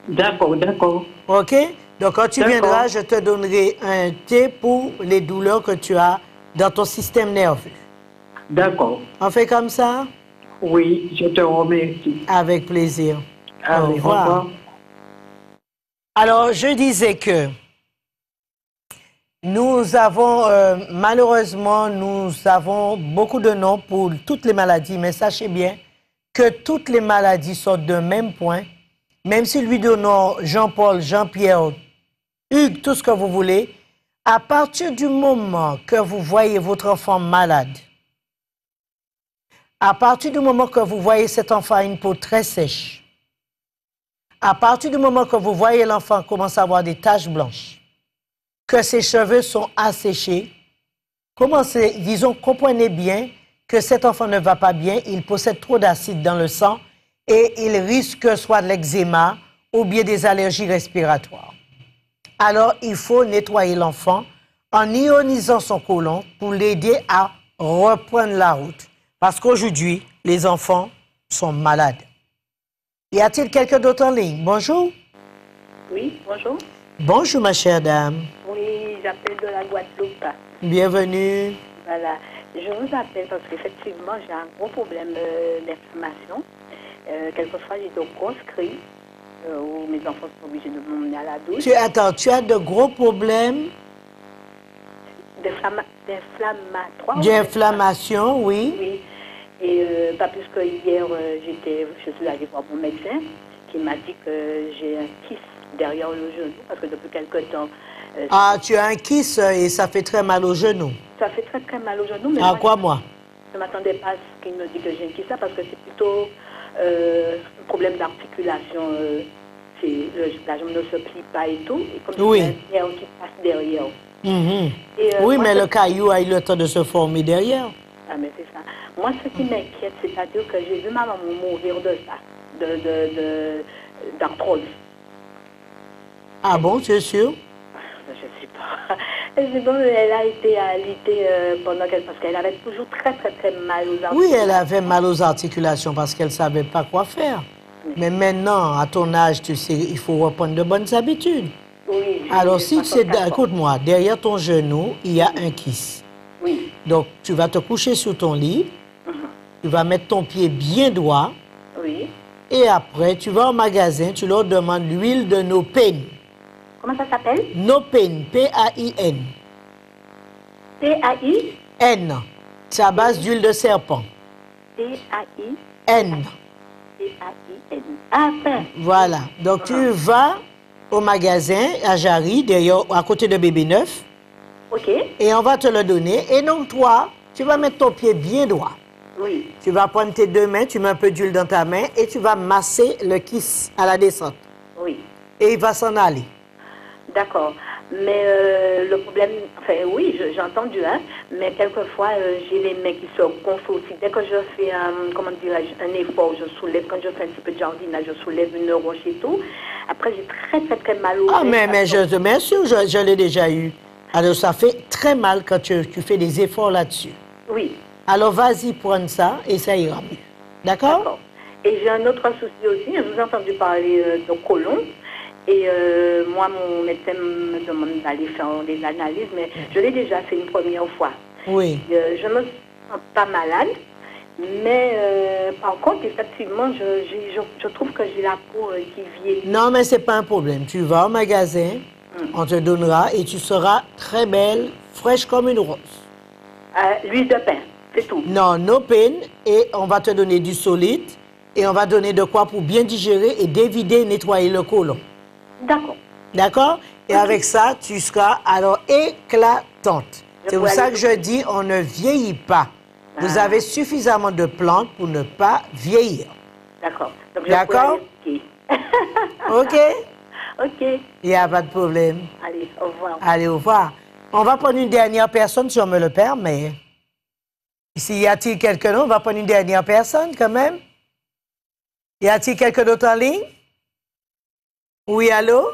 D'accord, d'accord. OK? Donc, quand tu viendras, je te donnerai un thé pour les douleurs que tu as dans ton système nerveux. D'accord. On fait comme ça? Oui, je te remercie. Avec plaisir. Allez, au revoir. Alors, je disais que nous avons, malheureusement, nous avons beaucoup de noms pour toutes les maladies, mais sachez bien que toutes les maladies sortent d'un même point. Même si lui donnons Jean-Paul, Jean-Pierre, Hugues, tout ce que vous voulez, à partir du moment que vous voyez votre enfant malade, à partir du moment que vous voyez cet enfant à une peau très sèche, à partir du moment que vous voyez l'enfant commencer à avoir des taches blanches, que ses cheveux sont asséchés, disons, comprenez bien que cet enfant ne va pas bien, il possède trop d'acide dans le sang et il risque soit de l'eczéma ou bien des allergies respiratoires. Alors, il faut nettoyer l'enfant en ionisant son côlon pour l'aider à reprendre la route. Parce qu'aujourd'hui, les enfants sont malades. Y a-t-il quelqu'un d'autre en ligne? Bonjour. Oui, bonjour. Bonjour, ma chère dame. Oui, j'appelle de la Guadeloupe. Bienvenue. Voilà. Je vous appelle parce qu'effectivement, j'ai un gros problème d'inflammation. Quelquefois, j'ai de grosses crises où mes enfants sont obligés de m'emmener à la douche. Tu as de gros problèmes d'inflammation, oui. Oui. Et pas plus que hier, je suis allée voir mon médecin qui m'a dit que j'ai un kyste derrière le genou parce que depuis quelque temps... tu as un kyste et ça fait très mal au genou. Ça fait très très mal au genou. Mais moi? Je ne m'attendais pas à ce qu'il me dise que j'ai un kyste parce que c'est plutôt un problème d'articulation. La jambe ne se plie pas et tout. Et comme oui. Il y a un qui passe derrière. Oui, mais le caillou a eu le temps de se former derrière. Ah, mais c'est ça. Moi, ce qui m'inquiète, c'est-à-dire que j'ai vu ma maman mourir de ça, d'arthrose. Ah bon, tu es sûr? Je ne sais pas. Elle a été alitée pendant qu'elle... Parce qu'elle avait toujours très, très, très mal aux articulations. Oui, elle avait mal aux articulations parce qu'elle ne savait pas quoi faire. Oui. Mais maintenant, à ton âge, tu sais, il faut reprendre de bonnes habitudes. Oui. Alors, si c'est... Écoute-moi, derrière ton genou, il y a un kyste. Oui. Donc, tu vas te coucher sur ton lit. Tu vas mettre ton pied bien droit. Oui. Et après, tu vas au magasin, tu leur demandes l'huile de Nopain. Comment ça s'appelle? Nopain, P-A-I-N. P-A-I-N. C'est à base d'huile de serpent. P-A-I-N. P-A-I-N. Ah, ça. Voilà. Donc, tu vas au magasin à Jarry, d'ailleurs, à côté de Bébé Neuf. OK. Et on va te le donner. Et donc, toi, tu vas mettre ton pied bien droit. Oui. Tu vas prendre tes deux mains, tu mets un peu d'huile dans ta main et tu vas masser le kyste à la descente. Oui. Et il va s'en aller. D'accord. Mais le problème, enfin oui, j'ai entendu, hein, mais quelquefois j'ai les mains qui se gonflent aussi. Dès que je fais comment dirais-je, un effort, je soulève, quand je fais un petit peu de jardinage, je soulève une roche et tout. Après, j'ai très mal au Ah, mais bien sûr, je l'ai déjà eu. Alors, ça fait très mal quand tu fais des efforts là-dessus. Oui. Alors, vas-y, prends ça et ça ira mieux. D'accord? Et j'ai un autre souci aussi. Je vous ai entendu parler de côlon. Et moi, mon médecin me demande d'aller faire des analyses, mais je l'ai déjà fait une première fois. Oui. Je me sens pas malade, mais par contre, effectivement, je trouve que j'ai la peau qui vieillit. Non, mais ce n'est pas un problème. Tu vas au magasin, on te donnera et tu seras très belle, fraîche comme une rose. L'huile de pain, c'est tout? Non, no pain, et on va te donner du solide et on va donner de quoi pour bien digérer et dévider et nettoyer le côlon. D'accord. D'accord? Et avec ça, tu seras alors éclatante. C'est pour ça que je dis, on ne vieillit pas. Vous avez suffisamment de plantes pour ne pas vieillir. D'accord. D'accord? OK? OK. Il n'y a pas de problème. Allez, au revoir. Allez, au revoir. On va prendre une dernière personne, si on me le permet. S'il y a-t-il quelqu'un d'autre, on va prendre une dernière personne quand même. Y a-t-il quelqu'un d'autre en ligne? Oui, allô?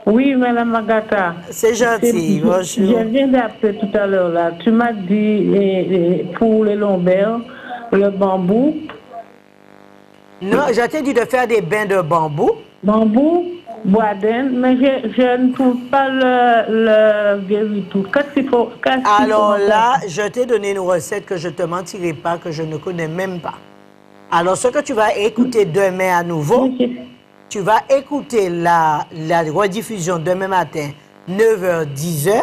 Oui, Madame Agatha. C'est gentil, bonjour. Je viens d'appeler tout à l'heure, là. Tu m'as dit pour les lombaires, le bambou. Non, je t'ai dit de faire des bains de bambou. Bambou, bois d'Inde, mais je ne trouve pas le guéri-tout. Qu'est-ce qu'il faut? Alors là, je t'ai donné une recette que je ne te mentirai pas, que je ne connais même pas. Alors, ce que tu vas écouter demain à nouveau, tu vas écouter la rediffusion demain matin, 9h, 10h,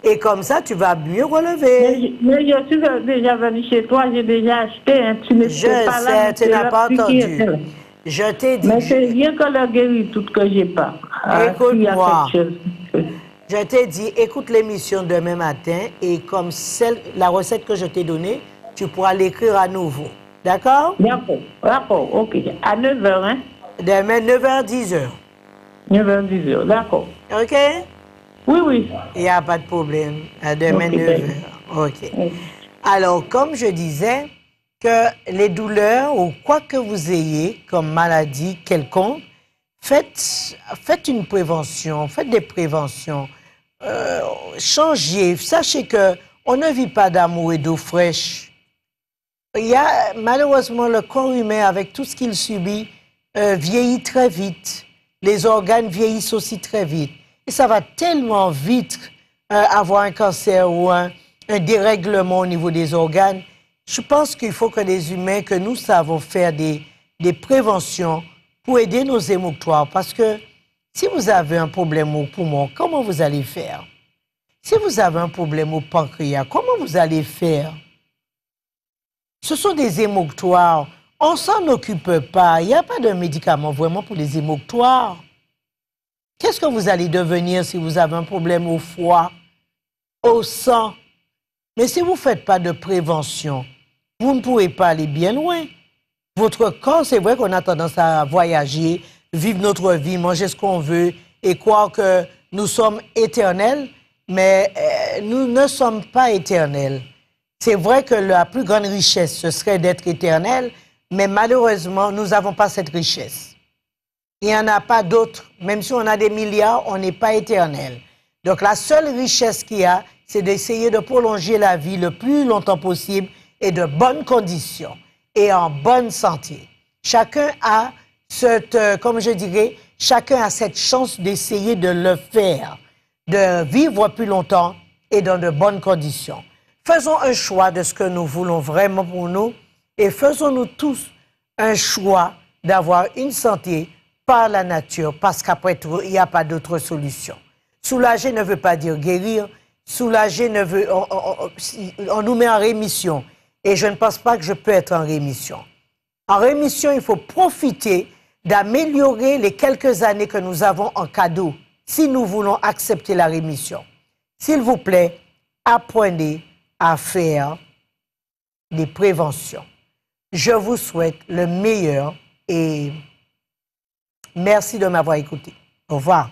et comme ça, tu vas mieux relever. Mais je suis déjà venu chez toi, j'ai déjà acheté, hein, tu n'étais pas là. Je sais, tu n'as pas entendu. Je t'ai dit. Mais c'est bien que le guéri-tout que j'ai pas. Écoute-moi. Je t'ai dit, écoute l'émission demain matin, et comme la recette que je t'ai donnée, tu pourras l'écrire à nouveau. D'accord? D'accord, ok. À 9h, hein? Demain, 9h, 10h. 9h, 10h, d'accord. OK? Oui. Il n'y a pas de problème. À demain, 9h. OK. Alors, comme je disais, que les douleurs ou quoi que vous ayez comme maladie quelconque, faites une prévention, faites des préventions. Changez. Sachez qu'on ne vit pas d'amour et d'eau fraîche. Il y a malheureusement le corps humain, avec tout ce qu'il subit, vieillit très vite. Les organes vieillissent aussi très vite. Et ça va tellement vite avoir un cancer ou un dérèglement au niveau des organes. Je pense qu'il faut que les humains, que nous savons faire des préventions pour aider nos émoctoires. Parce que si vous avez un problème au poumon, comment vous allez faire? Si vous avez un problème au pancréas, comment vous allez faire? Ce sont des émoctoires. On ne s'en occupe pas. Il n'y a pas de médicament vraiment pour les émoctoires. Qu'est-ce que vous allez devenir si vous avez un problème au foie, au sang? Mais si vous ne faites pas de prévention, vous ne pourrez pas aller bien loin. Votre corps, c'est vrai qu'on a tendance à voyager, vivre notre vie, manger ce qu'on veut et croire que nous sommes éternels, mais nous ne sommes pas éternels. C'est vrai que la plus grande richesse, ce serait d'être éternel, mais malheureusement, nous n'avons pas cette richesse. Il n'y en a pas d'autres. Même si on a des milliards, on n'est pas éternel. Donc la seule richesse qu'il y a, c'est d'essayer de prolonger la vie le plus longtemps possible et de bonnes conditions et en bonne santé. Chacun a comme je dirais, chacun a cette chance d'essayer de le faire, de vivre plus longtemps et dans de bonnes conditions. Faisons un choix de ce que nous voulons vraiment pour nous et faisons-nous tous un choix d'avoir une santé par la nature, parce qu'après tout, il n'y a pas d'autre solution. Soulager ne veut pas dire guérir. Soulager ne veut... On nous met en rémission. Et je ne pense pas que je peux être en rémission. En rémission, il faut profiter d'améliorer les quelques années que nous avons en cadeau, si nous voulons accepter la rémission. S'il vous plaît, apprenez à faire des préventions. Je vous souhaite le meilleur et merci de m'avoir écouté. Au revoir.